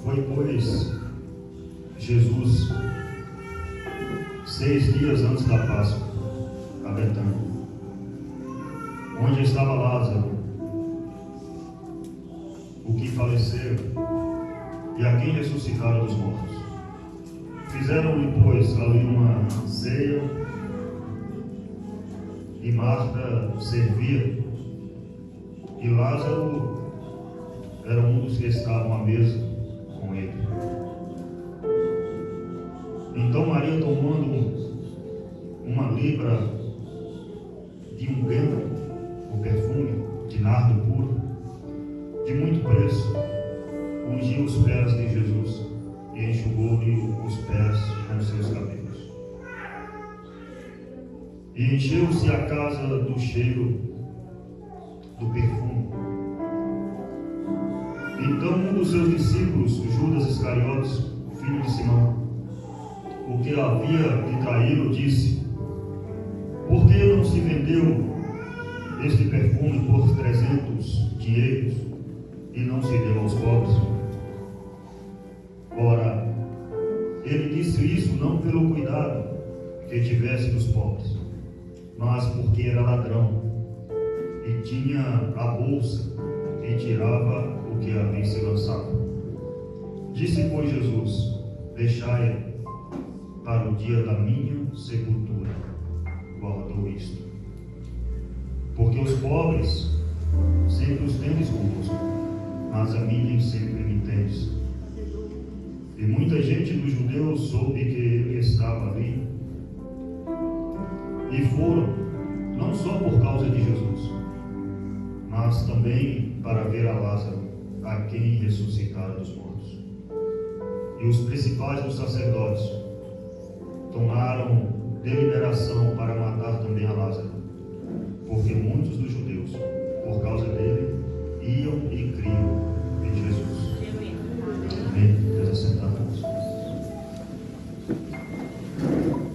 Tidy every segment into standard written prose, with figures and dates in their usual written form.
Foi, pois, Jesus, 6 dias antes da Páscoa, a Betânia, onde estava Lázaro, o que faleceu, e a quem ressuscitaram dos mortos. Fizeram-lhe, pois, ali uma ceia, e Marta servia, e Lázaro era um dos que estavam à mesa com ele. Então Maria, tomando uma libra de unguento, o perfume de nardo puro, de muito preço, ungiu os pés de Jesus e enxugou-lhe os pés com seus cabelos. E encheu-se a casa do cheiro do perfume. Então um dos seus discípulos, Judas Iscariotes, filho de Simão, o que havia de traí-lo, disse: por que não se vendeu este perfume por 300 dinheiros e não se deu aos pobres? Ora, ele disse isso não pelo cuidado que tivesse dos pobres, mas porque era ladrão e tinha a bolsa e tirava o que ali se lançava. Disse, pois, Jesus: deixai para o dia da minha sepultura. Guardou isto, porque os pobres sempre os tendes convosco, mas a mim nem sempre me tendes. E muita gente dos judeus soube que ele estava ali, e foram, não só por causa de Jesus, mas também para ver a Lázaro, a quem ressuscitaram dos mortos. E os principais dos sacerdotes tomaram deliberação para matar também a Lázaro, porque muitos dos judeus, por causa dele, iam e criam em Jesus. Amém. Deus assentado-nos.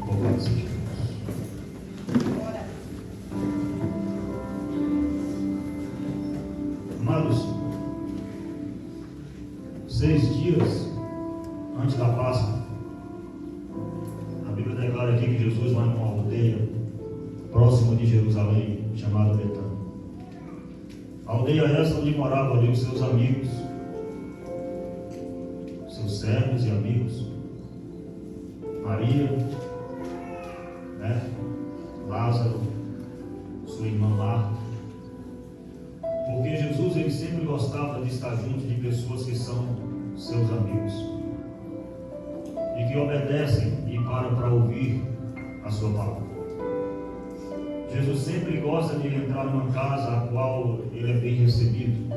Louvado seja Deus. Amados, 6 dias antes da Páscoa, a Bíblia declara aqui que Jesus vai numa aldeia próxima de Jerusalém, chamada Betânia. A aldeia essa onde moravam ali os seus amigos, seus servos e amigos, Maria, Lázaro, sua irmã Marta. Porque Jesus, ele sempre gostava de estar junto de pessoas que são seus amigos e que obedecem e param para ouvir a sua palavra. Jesus sempre gosta de entrar numa casa a qual ele é bem recebido.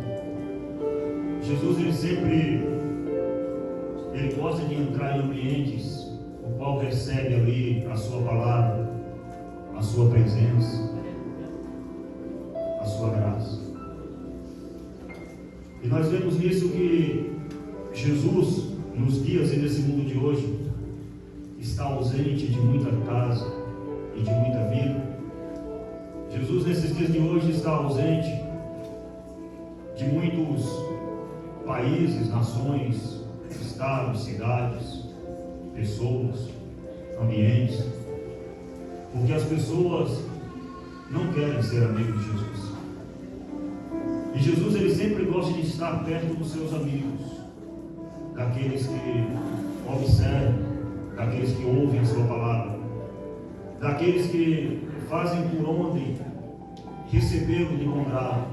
Jesus, ele gosta de entrar em ambientes o qual recebe ali a sua palavra, a sua presença, a sua graça. E nós vemos nisso que Jesus, nos dias e nesse mundo de hoje, está ausente de muita casa e de muita vida. Jesus, nesses dias de hoje, está ausente de muitos países, nações, estados, cidades, pessoas, ambientes, porque as pessoas não querem ser amigos de Jesus. E Jesus, ele sempre gosta de estar perto dos seus amigos, daqueles que observam, daqueles que ouvem a sua palavra, daqueles que fazem por onde recebê-lo de bom grado,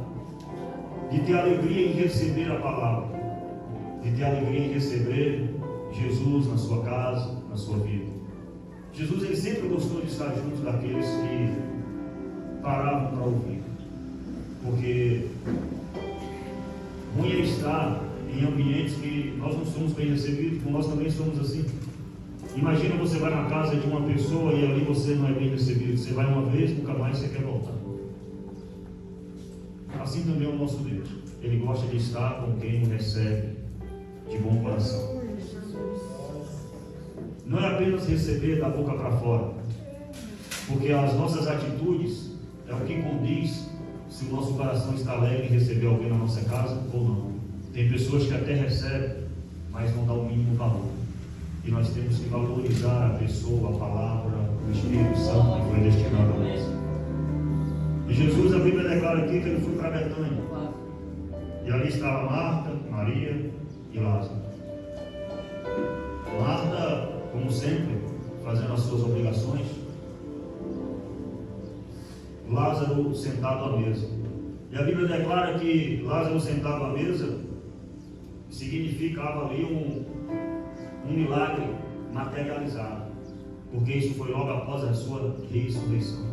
de ter alegria em receber a palavra, de ter alegria em receber Jesus na sua casa, na sua vida. Jesus, ele sempre gostou de estar junto daqueles que paravam para ouvir, porque ruim é estar em ambientes que nós não somos bem recebidos, como nós também somos assim. Imagina, você vai na casa de uma pessoa e ali você não é bem recebido. Você vai uma vez, nunca mais você quer voltar. Assim também é o nosso Deus. Ele gosta de estar com quem o recebe de bom coração. Não é apenas receber da boca para fora, porque as nossas atitudes é o que condiz se o nosso coração está alegre em receber alguém na nossa casa ou não. Tem pessoas que até recebem, mas não dá o mínimo valor. E nós temos que valorizar a pessoa, a palavra, o Espírito Santo que foi destinado a nós. E Jesus, a Bíblia declara aqui que ele foi para Betânia. E ali estava Marta, Maria e Lázaro. Marta, como sempre, fazendo as suas obrigações. Lázaro sentado à mesa. E a Bíblia declara que Lázaro sentado à mesa significava ali um milagre materializado, porque isso foi logo após a sua ressurreição.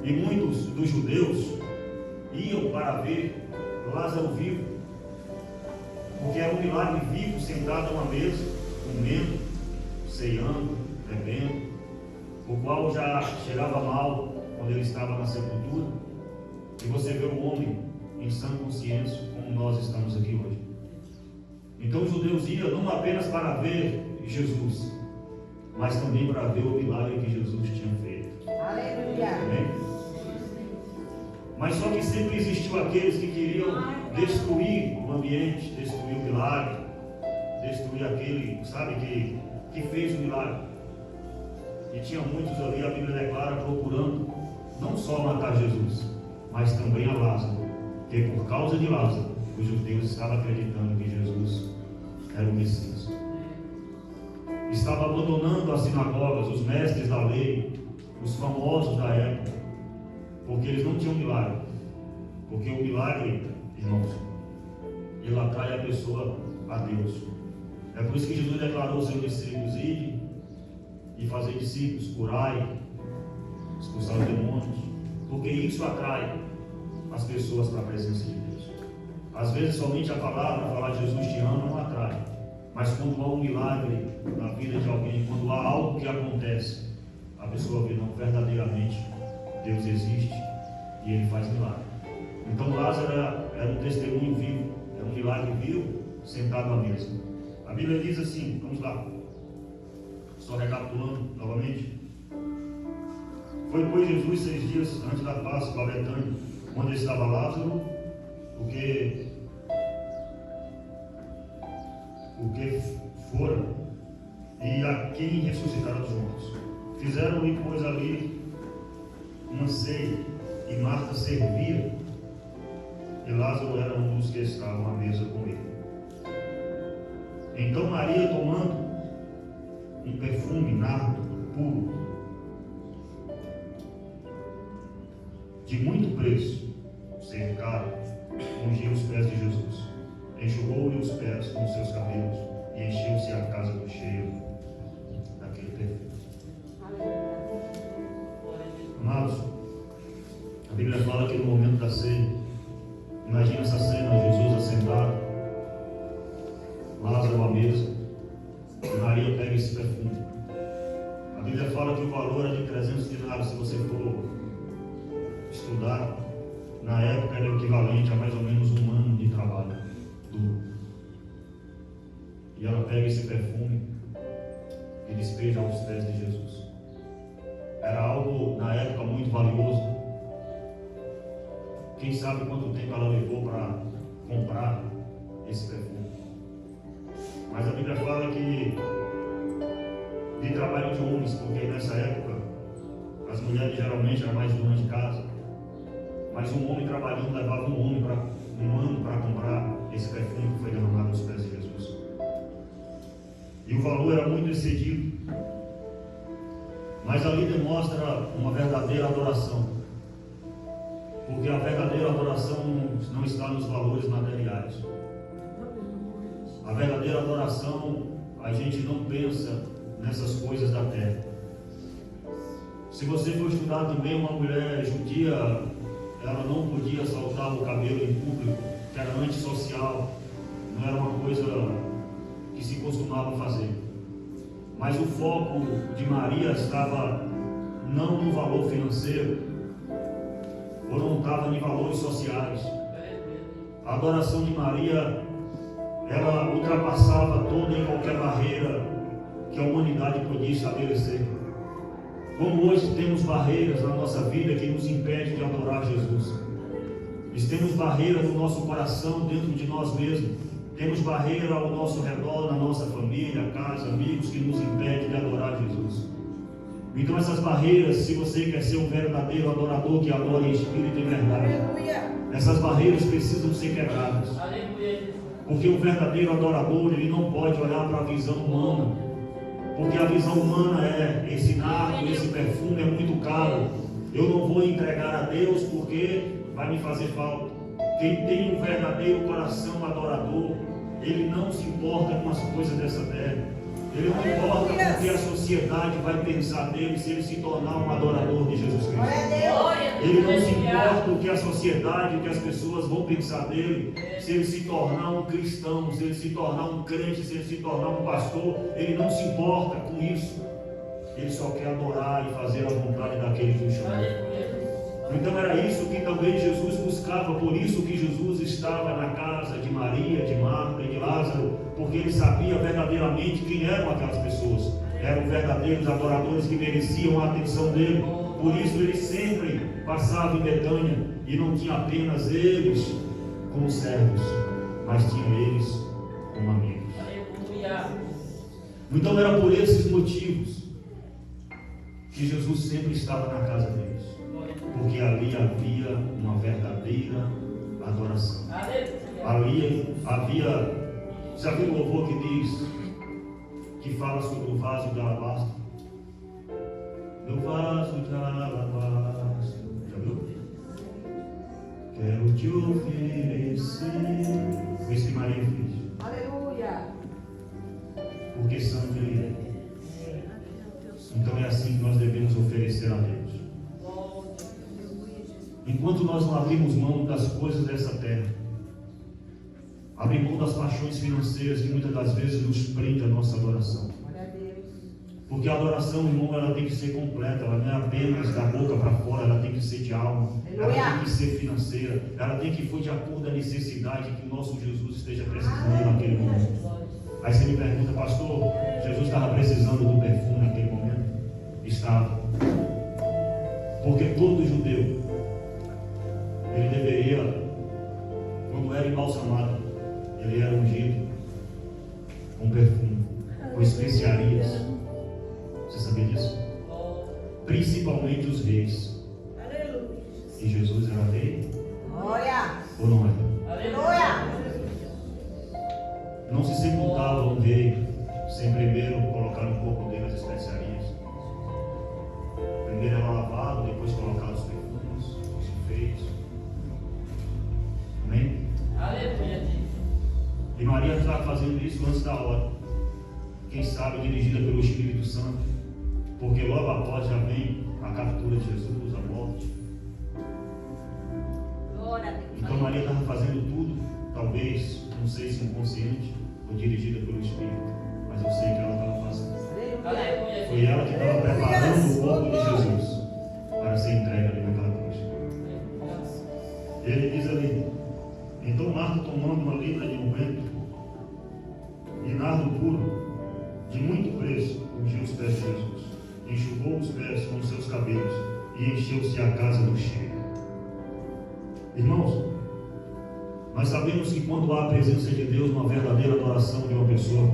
E muitos dos judeus iam para ver Lázaro vivo, porque era um milagre vivo, sentado a uma mesa, comendo, ceando, bebendo, o qual já cheirava mal quando ele estava na sepultura. E você vê o homem em sã consciência, como nós estamos aqui hoje. Então os judeus iam não apenas para ver Jesus, mas também para ver o milagre que Jesus tinha feito. Aleluia! Amém? Mas só que sempre existiu aqueles que queriam destruir o ambiente, destruir o milagre, destruir aquele, sabe, que fez o milagre. E tinha muitos ali, a Bíblia declara, procurando não só matar Jesus, mas também a Lázaro, porque por causa de Lázaro, os judeus estavam acreditando que Jesus era o Messias. Estava abandonando as sinagogas, os mestres da lei, os famosos da época, porque eles não tinham milagre. Porque o milagre, irmãos, ele atrai a pessoa a Deus. É por isso que Jesus declarou aos seus discípulos: ide e fazer discípulos, curai, expulsar os demônios, porque isso atrai as pessoas para a presença de Deus. Às vezes somente a palavra, falar de Jesus te ama, não atrai. Mas quando há um milagre na vida de alguém, quando há algo que acontece, a pessoa vê, não, verdadeiramente Deus existe e Ele faz milagre. Então Lázaro era um testemunho vivo, era um milagre vivo, sentado à mesa. A Bíblia diz assim, vamos lá, só recapitulando novamente. Foi, pois, Jesus 6 dias antes da Páscoa a Betânia, onde estava Lázaro, o que fora, e a quem ressuscitaram dos mortos. Fizeram-lhe, pois, ali uma ceia, e Marta servia, e Lázaro era um dos que estavam à mesa com ele. Então Maria, tomando um perfume nardo puro, de muito preço, ser caro, ungiu os pés de Jesus, enxugou-lhe os pés com os seus cabelos, e encheu-se a casa do cheiro daquele perfume. Amados, a Bíblia fala que no momento da ceia, imagina essa cena, Jesus assentado, Lázaro à mesa, e Maria pega esse perfume. A Bíblia fala que o valor é de 300 dinários, se você for estudar, na época era equivalente a mais ou menos um ano de trabalho duro. E ela pega esse perfume e despeja aos pés de Jesus. Era algo na época muito valioso. Quem sabe quanto tempo ela levou para comprar esse perfume. Mas a Bíblia fala que de trabalho de homens, porque nessa época as mulheres geralmente eram mais donas de casa. Mas um homem trabalhando levava um ano para comprar esse perfume que foi derramado aos pés de Jesus. E o valor era muito excedido. Mas ali demonstra uma verdadeira adoração. Porque a verdadeira adoração não está nos valores materiais. A verdadeira adoração, a gente não pensa nessas coisas da terra. Se você for estudar também, uma mulher judia, ela não podia soltar o cabelo em público, que era antissocial, não era uma coisa que se costumava fazer. Mas o foco de Maria estava não no valor financeiro, ou não estava em valores sociais. A adoração de Maria, ela ultrapassava toda e qualquer barreira que a humanidade podia estabelecer. Como hoje temos barreiras na nossa vida que nos impedem de adorar Jesus. Nós temos barreiras no nosso coração, dentro de nós mesmos. Temos barreira ao nosso redor, na nossa família, casa, amigos, que nos impedem de adorar Jesus. Então essas barreiras, se você quer ser um verdadeiro adorador que adora em espírito e verdade, essas barreiras precisam ser quebradas. Porque o verdadeiro adorador, ele não pode olhar para a visão humana. Porque a visão humana é: esse nardo, esse perfume é muito caro, eu não vou entregar a Deus porque vai me fazer falta. Quem tem um verdadeiro coração adorador, ele não se importa com as coisas dessa terra. Ele não importa com o que a sociedade vai pensar dele se ele se tornar um adorador de Jesus Cristo. Ele não se importa com o que a sociedade, o que as pessoas vão pensar dele se ele se tornar um cristão, se ele se tornar um crente, se ele se tornar um pastor. Ele não se importa com isso. Ele só quer adorar e fazer a vontade daquele que o chamou. Então era isso que também Jesus buscava. Por isso que Jesus estava na casa de Maria, de Marta e de Lázaro, porque ele sabia verdadeiramente quem eram aquelas pessoas. Eram verdadeiros adoradores que mereciam a atenção dele. Por isso ele sempre passava em Betânia, e não tinha apenas eles como servos, mas tinha eles como amigos. Então era por esses motivos que Jesus sempre estava na casa deles. Porque ali havia uma verdadeira adoração. Ali havia, já viu o louvor que diz, que fala sobre o vaso de alabastro? Meu vaso de alabastro, já viu? Quero te oferecer. Foi isso que Maria fez. Aleluia. Porque santo ele é. Então é assim que nós devemos oferecer a Deus. Enquanto nós não abrimos mão das coisas dessa terra, abrir mão das paixões financeiras que muitas das vezes nos prende a nossa adoração. Porque a adoração, irmão, ela tem que ser completa, ela não é apenas da boca para fora, ela tem que ser de alma, ela tem que ser financeira, ela tem que for de acordo com a necessidade que o nosso Jesus esteja precisando naquele momento. Aí você me pergunta: pastor, Jesus estava precisando do perfume naquele momento? Estava. Porque todo judeu, ele deveria, quando era embalsamado, ele era ungido com perfume, com especiarias. Você sabia disso? Principalmente os reis. E Jesus era rei? Ou não era? Não se sepultava um rei sem primeiro colocar no corpo dele as especiarias. Primeiro era lavado, depois colocar os perfumes, os enfeites. Amém? Aleluia. E Maria estava fazendo isso antes da hora. Quem sabe dirigida pelo Espírito Santo. Porque logo após já vem a captura de Jesus, a morte. Então Maria estava fazendo tudo, talvez, não sei se inconsciente ou dirigida pelo Espírito, mas eu sei que ela estava fazendo. Aleluia. Foi ela que estava preparando o corpo de Jesus para ser entregue ali naquela cruz. Ele diz ali: então Marta, tomando uma libra de unguento e nardo puro, de muito preço, ungiu os pés de Jesus, enxugou os pés com os seus cabelos e encheu-se a casa do cheiro. Irmãos, nós sabemos que quando há a presença de Deus, uma verdadeira adoração de uma pessoa,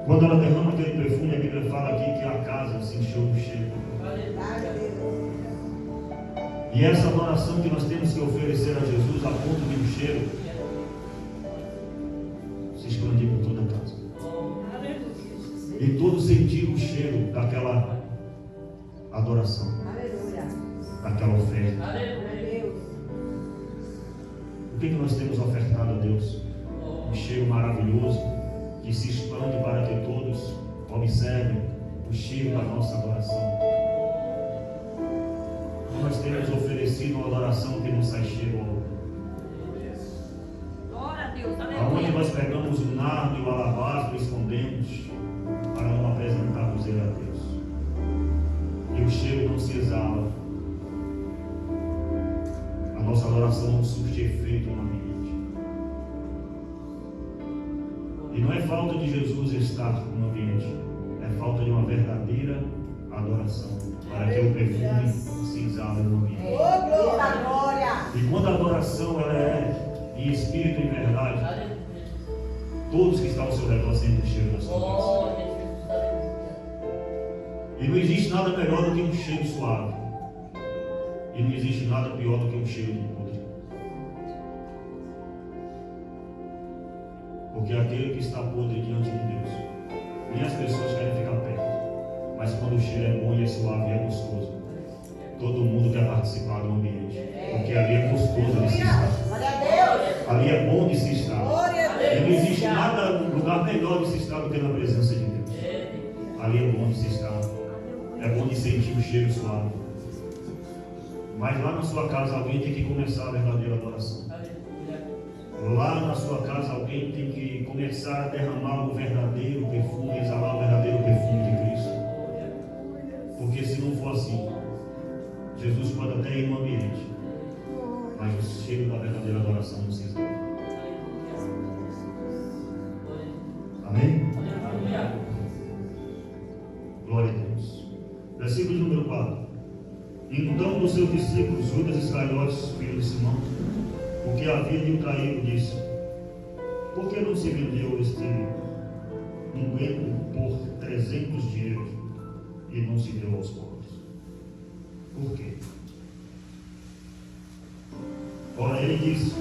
quando ela derrama aquele perfume, a Bíblia fala aqui que a casa se encheu do cheiro. E essa adoração que nós temos que oferecer a Jesus, a ponto de um cheiro se expandir por toda a casa. E todos sentiram o cheiro daquela adoração, daquela oferta. O que nós temos ofertado a Deus? Um cheiro maravilhoso que se expande para que todos observem o cheiro da nossa adoração. Nós temos oferecido uma adoração que não sai cheiro ao aonde nós pegamos o nardo e o alabastro e escondemos para não apresentarmos ele a Deus. E o cheiro não se exala. A nossa adoração não surte efeito no ambiente. E não é falta de Jesus estar no ambiente, é falta de uma verdadeira adoração, para que o perfume se exale no ambiente. Glória! E quando a adoração ela é em espírito e em verdade, todos que estão ao seu redor sentem o cheiro da sua presença. E não existe nada melhor do que um cheiro suave. E não existe nada pior do que um cheiro de podre. Porque aquele que está podre diante de Deus, nem as pessoas querem ficar perto. Mas quando o cheiro é bom e é suave e é gostoso, todo mundo quer participar do ambiente. Porque ali é gostoso de se estar. Ali é bom de se estar. E não existe nada, lugar melhor de se estar do que na presença de Deus. Ali é bom de se estar. É bom de sentir o cheiro suave. Mas lá na sua casa alguém tem que começar a verdadeira adoração. Lá na sua casa alguém tem que começar a derramar o verdadeiro perfume, exalar o verdadeiro perfume de Cristo. Porque se não for assim, Jesus pode até ir no ambiente, mas o cheiro da verdadeira adoração não se exala. Amém? Glória a Deus. Versículo número 4. Então dos seus discípulos, Judas Iscariotes, filho de Simão, o que havia de o traído, disse: por que não se vendeu este unguento por 300 dinheiros e não se deu aos pobres? Por quê? Ora, ele disse: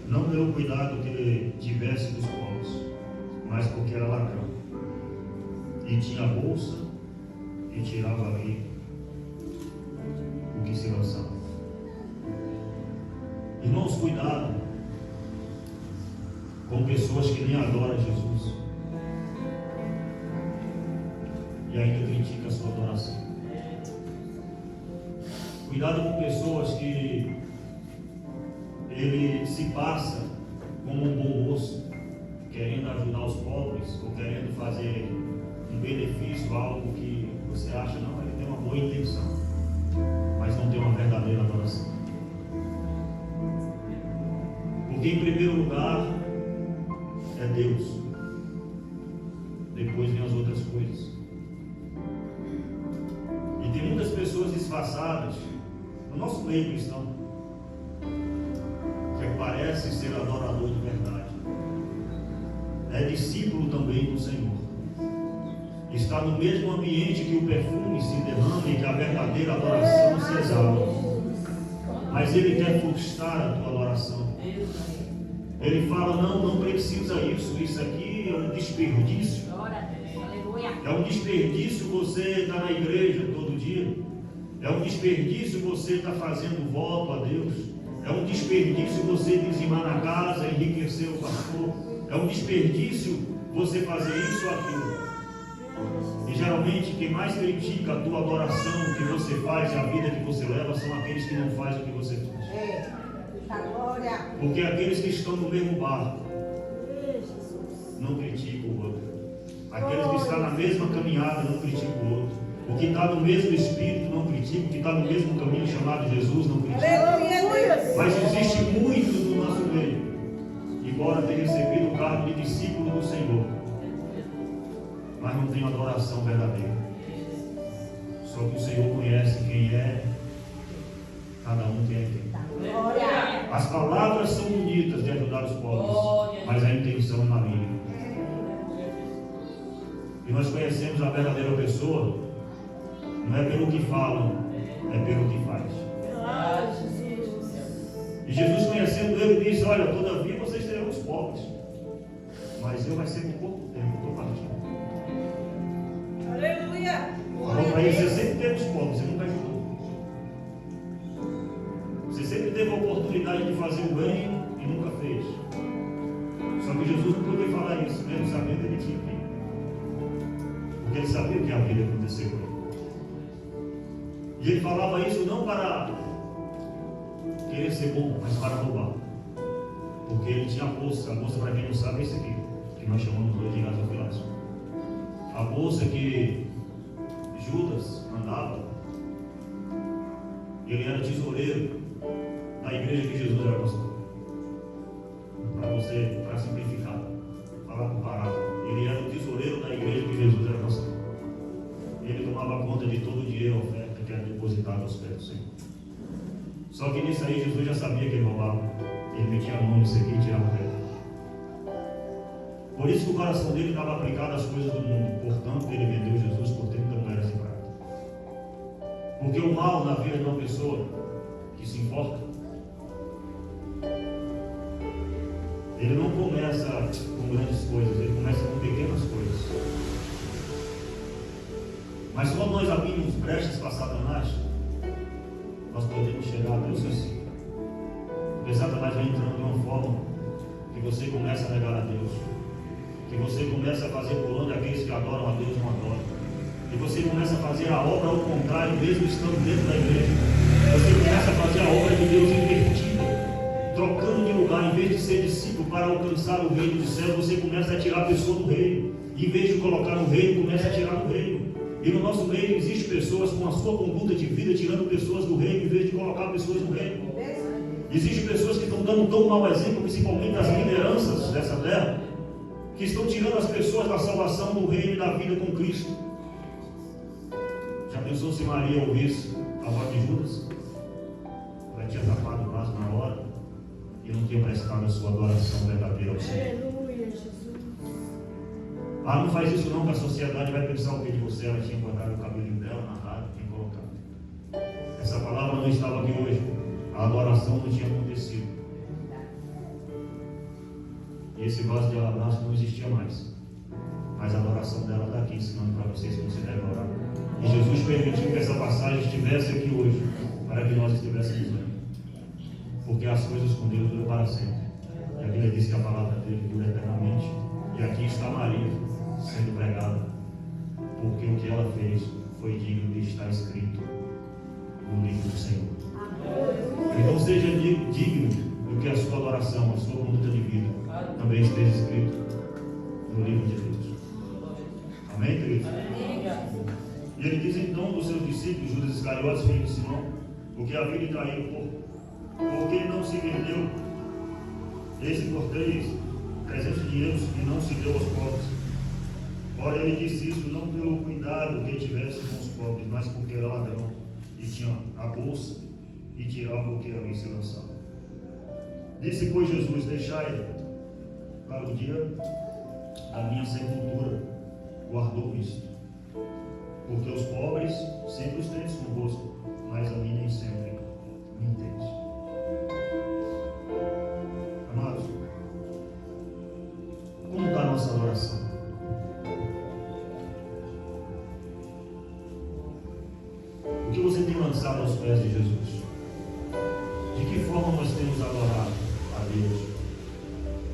não deu cuidado que ele tivesse dos pobres, mas porque era ladrão e tinha a bolsa e tirava ali o que se lançava. Irmãos, cuidado com pessoas que nem adoram Jesus e ainda criticam a sua adoração. Cuidado com pessoas que ele se passa como um bom moço, querendo ajudar os pobres ou querendo fazer um benefício, algo que você acha, não, ele tem uma boa intenção, mas não tem uma verdadeira adoração. Porque em primeiro lugar é Deus, depois vem as outras coisas. E tem muitas pessoas disfarçadas no nosso meio cristão que parece ser adorador de verdade, é discípulo também do Senhor, está no mesmo ambiente que o perfume se derrama e que a verdadeira adoração se exala, mas ele quer frustrar a tua adoração. Ele fala: não precisa isso aqui é um desperdício. É um desperdício você estar na igreja todo dia. É um desperdício você estar fazendo voto a Deus. É um desperdício você dizimar na casa, enriquecer o pastor. É um desperdício você fazer isso ou aquilo. E geralmente quem mais critica a tua adoração, o que você faz e a vida que você leva, são aqueles que não fazem o que você faz. Porque aqueles que estão no mesmo barco não criticam o outro. Aqueles que estão na mesma caminhada não criticam o outro. O que está no mesmo espírito não critica. O que está no mesmo caminho chamado Jesus não critica. Mas existe muito no nosso meio, embora tenha recebido o cargo de discípulo do Senhor, mas não tem adoração verdadeira. Só que o Senhor conhece quem é cada um, quem é quem. As palavras são bonitas de ajudar os pobres, mas a intenção é maligna. E nós conhecemos a verdadeira pessoa não é pelo que falam, é pelo que faz. E Jesus, conhecendo ele, disse: olha, todavia vocês terão os pobres, mas eu vai ser por pouco tempo, estou partindo. Aleluia! Falou para ele: você sempre teve os pobres, você nunca ajudou. Você sempre teve a oportunidade de fazer o bem e nunca fez. Só que Jesus não podia falar isso, mesmo sabendo que ele tinha que ir. Porque ele sabia o que havia de acontecer com ele. E ele falava isso não para querer ser bom, mas para roubar. Porque ele tinha a bolsa para quem não sabe é isso aqui, que nós chamamos hoje de gasofilaço. A bolsa que Judas andava, ele era tesoureiro da igreja que Jesus era pastor. Para simplificar, falar com parábola, ele era o tesoureiro da igreja que Jesus era pastor. Ele tomava conta de todo o dinheiro, a oferta que era depositada aos pés do Senhor. Só que nisso aí Jesus já sabia que ele roubava. Ele metia a mão nisso aqui e tirava o reino. Por isso que o coração dele estava aplicado às coisas do mundo. Portanto, ele vendeu Jesus por 30 moedas de prata. Porque o mal na vida de uma pessoa que se importa, ele não começa com grandes coisas, ele começa com pequenas coisas. Mas quando nós abrimos brechas para Satanás, nós podemos chegar a Deus assim. Porque Satanás vai entrando de uma forma que você começa a negar a Deus, que você começa a fazer por onde aqueles que adoram a Deus não adoram, que você começa a fazer a obra ao contrário, mesmo estando dentro da igreja. Você começa a fazer a obra de Deus invertida, trocando de lugar. Em vez de ser discípulo para alcançar o reino do céu, você começa a tirar a pessoa do reino. Em vez de colocar no reino, começa a tirar do reino. E no nosso meio existem pessoas com a sua conduta de vida tirando pessoas do reino, em vez de colocar pessoas no reino. Existem pessoas que estão dando tão mau exemplo, principalmente as lideranças dessa terra, que estão tirando as pessoas da salvação, do reino e da vida com Cristo. Já pensou se Maria ouvisse a voz de Judas? Ela tinha tapado o vaso na hora e não tinha prestado a sua adoração verdadeira ao Senhor. Aleluia, Jesus. Ah, não faz isso não, que a sociedade vai pensar o que de você. Ela tinha guardado o cabelinho dela na rádio, tinha colocado. Essa palavra não estava aqui hoje. A adoração não tinha acontecido. E esse vaso de alabastro não existia mais. Mas a adoração dela está aqui, ensinando para vocês como se deve orar. E Jesus permitiu que essa passagem estivesse aqui hoje, para que nós estivéssemos vendo. Porque as coisas com Deus duram para sempre. E a Bíblia diz que a palavra dele dura eternamente. E aqui está Maria sendo pregada, porque o que ela fez foi digno de estar escrito no livro do Senhor. Então seja digno do que a sua adoração, a sua conduta de vida também esteja escrito no livro de Deus. Amém, queridos? E ele diz então dos seus discípulos, Judas Iscariotes, filho de Simão, o que havia de trair porque não se vendeu esse por 300 dinheiros e não se deu aos pobres. Ora, ele disse isso não pelo cuidado que tivesse com os pobres, mas porque era ladrão e tinha a bolsa e tirava o que havia se lançado. Disse, pois, Jesus: deixai para o dia da minha sepultura, guardou isto. Porque os pobres sempre os tendes convosco, mas a mim nem sempre me entende. Amados, como está a nossa adoração? O que você tem lançado aos pés de Jesus? De que forma nós temos adorado a Deus?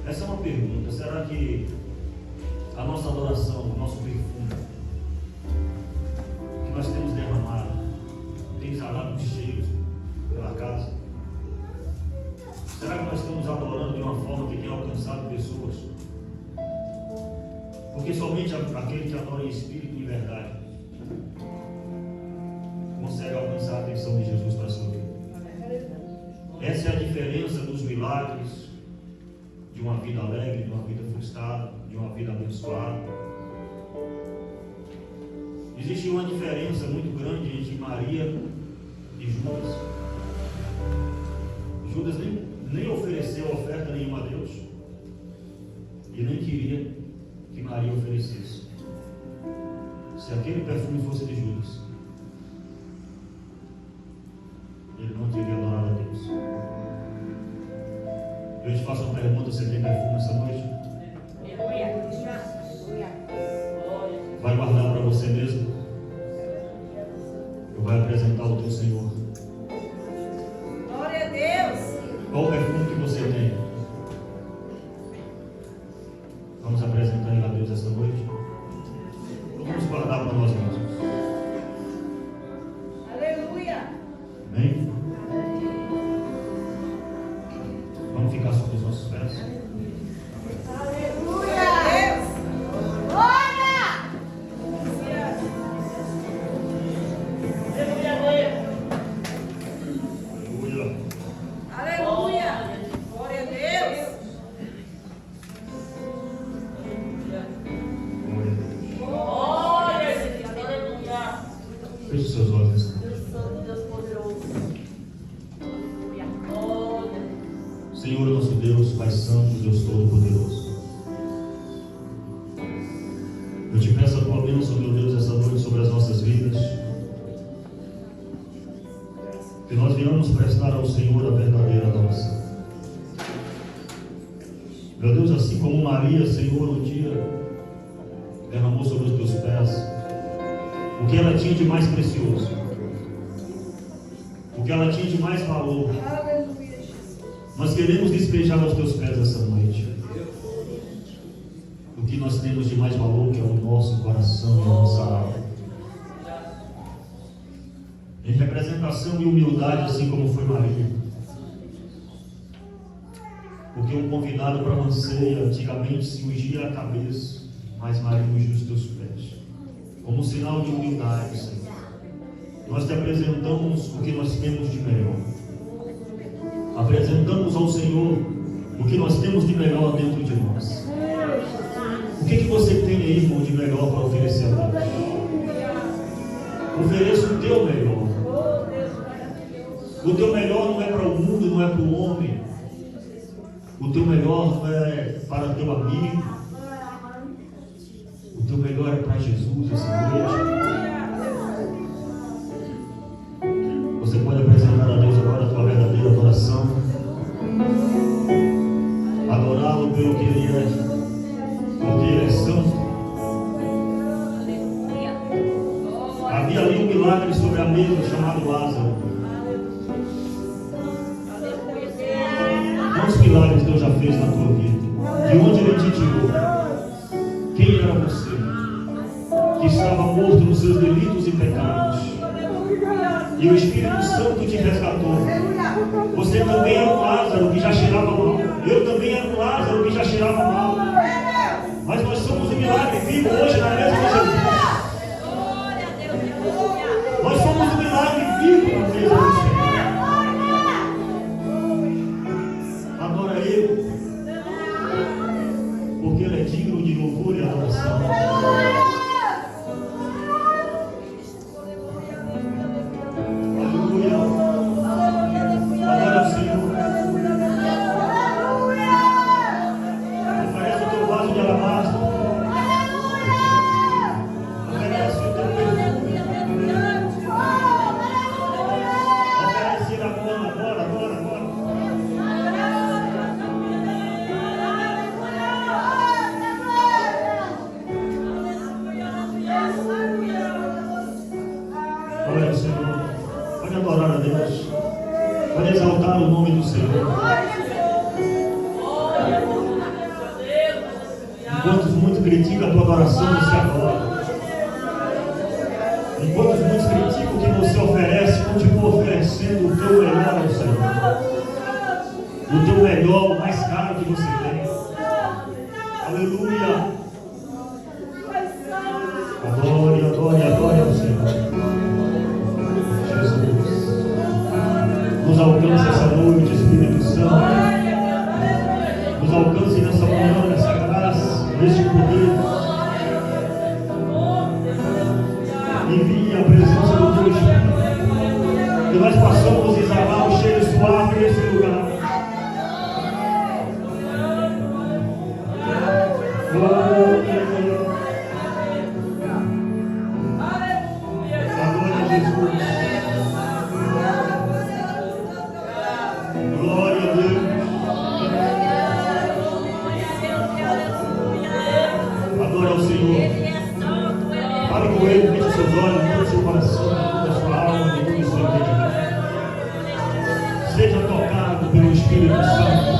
Essa é uma pergunta. Será que a nossa adoração, o nosso perfume que nós temos derramado tem exalado de cheiro pela casa? Será que nós estamos adorando de uma forma que tem alcançado pessoas? Porque somente aquele que adora em espírito e em verdade consegue alcançar a atenção de Jesus para a sua vida. Essa é a diferença dos milagres, de uma vida alegre, de uma vida frustrada, de uma vida abençoada. Existe uma diferença muito grande entre Maria e Judas. Judas nem ofereceu oferta nenhuma a Deus e nem queria que Maria oferecesse. Se aquele perfume fosse de Judas, ele não teria adorado a Deus. Eu te faço uma pergunta: você tem perfume essa noite? Vai guardar para você mesmo? Ou vai apresentar ao teu Senhor? Glória a Deus! Qual o perfume que você tem? Vamos apresentar ele a Deus essa noite? Ou vamos guardar para nós mesmos? Aleluia! Amém? Vamos ficar sobre os nossos pés? Aleluia! Deus! Glória! Aleluia! Aleluia! Glória a Deus! Glória a Deus. Glória a Deus! Aleluia! Feche os seus olhos nessa noite. Deus Santo, Deus poderoso. Senhor nosso Deus, Pai Santo, Deus Todo-Poderoso, eu te peço a tua bênção, meu Deus, essa noite sobre as nossas vidas, que nós venhamos prestar ao Senhor a verdadeira adoração. Meu Deus, assim como Maria, Senhor, um dia derramou sobre os teus pés o que ela tinha de mais precioso, o que ela tinha de mais valor, nós queremos despejar aos teus pés essa noite o que nós temos de mais valor, que é o nosso coração e a nossa alma, em representação e humildade, assim como foi Maria. Porque um convidado para uma ceia antigamente se ungia a cabeça, mas Maria ungiu os teus pés, como sinal de humildade, Senhor. Nós te apresentamos o que nós temos de melhor, apresentamos ao Senhor o que nós temos de melhor dentro de nós. O que você tem aí, irmão, de melhor para oferecer a Deus? Ofereça o teu melhor. O teu melhor não é para o mundo, não é para o homem. O teu melhor não é para o teu amigo. O teu melhor é para Jesus essa noite. Você pode apresentar a Deus agora a tua verdadeira adoração. Adorá-lo pelo que Ele é, porque Ele é santo. Havia ali um milagre sobre a mesa chamado Lázaro. Quantos milagres Deus já fez na tua vida? De onde Ele te tirou? Quem era você? Que estava morto nos seus delitos e pecados, e o Espírito Santo te resgatou. Você também era um Lázaro que já cheirava mal. Eu também era um Lázaro que já cheirava mal. Mas nós somos um milagre vivo hoje na mesa de Jesus. Nós somos um milagre vivo na mesa do Senhor. Adora Ele, porque Ele é digno de louvor e adoração. Olha, Senhor, pode adorar a Deus, pode exaltar o nome do Senhor. Enquanto muitos criticam a tua adoração, você adora. Enquanto muitos criticam o que você oferece, continua oferecendo o teu melhor ao Senhor. O teu melhor, o mais caro que você tem. Aleluia. Adore, adore, adore ao Senhor. Nos alcance essa noite, Espírito Santo. Nos alcance nessa manhã, nessa graça, neste poder. Envie a presença do teu Espírito. Que nós possamos exalar o cheiro suave nesse lugar. Adore a Jesus. Glória a Deus. Adore ao Senhor. Fale com Ele, feche os seus olhos, feche o seu coração, toda a sua alma, e todo o seu entendimento. Seja tocado pelo Espírito Santo.